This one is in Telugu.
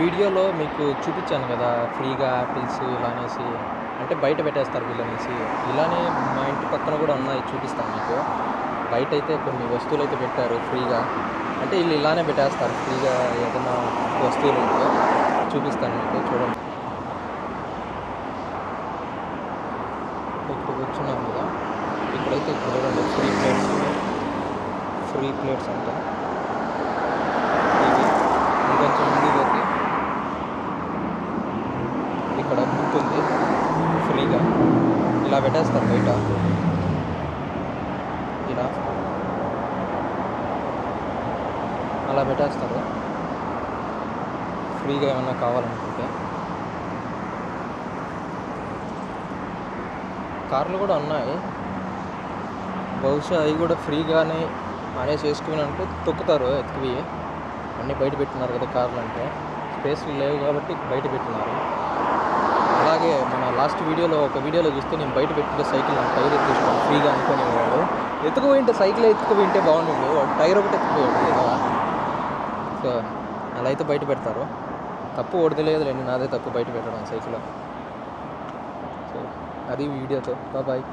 వీడియోలో మీకు చూపించాను కదా ఫ్రీగా యాపిల్స్ ఇలా అనేసి, అంటే బయట పెట్టేస్తారు వీళ్ళనేసి. ఇలానే మా ఇంటి పక్కన కూడా ఉన్నాయి, చూపిస్తాను మీకు. బయట అయితే కొన్ని వస్తువులు అయితే పెట్టారు ఫ్రీగా, అంటే వీళ్ళు ఇలానే పెట్టేస్తారు ఫ్రీగా ఏదైనా వస్తువులు ఉంటే. చూపిస్తాను మీకు, చూడండి. ఇక్కడ కూర్చున్నాం కదా, ఇక్కడైతే ఇక్కడ చూడండి ఫ్రీ ప్లేట్స్ అంట. ఇవి ఇంకొంచెం ముందుకు పోతే ఇక్కడ బుక్ ఉంది ఫ్రీగా, ఇలా పెట్టేస్తారు బయట. ఇలా అలా పెట్టేస్తారు ఫ్రీగా ఏమన్నా కావాలనుకుంటే. కార్లు కూడా ఉన్నాయి, బహుశా అవి కూడా ఫ్రీగానే అనేసి వేసుకుని తొక్కుతారు ఎత్తుకువి. అన్నీ బయట పెట్టినారు కదా కార్లు అంటే, స్పేస్లు లేవు కాబట్టి బయట పెట్టినారు. అలాగే మన లాస్ట్ వీడియోలో ఒక వీడియోలో చూస్తే నేను బయట పెట్టిన సైకిల్ నాకు టైర్ ఎత్తుకున్నాను ఫ్రీగా అనుకునేవాడు. ఎత్తుకుపోయింటే సైకిల్ ఎత్తుకుపోయింటే బాగుంటుంది, వాడు టైర్ ఒకటి ఎత్తుకుపోయాడు కదా. సో అలా అయితే బయట పెడతారు. తప్పు ఓడితలేదులేండి, నాదే తప్పు బయట పెట్టడం సైకిల్. సో అది వీడియోతో బాయ్.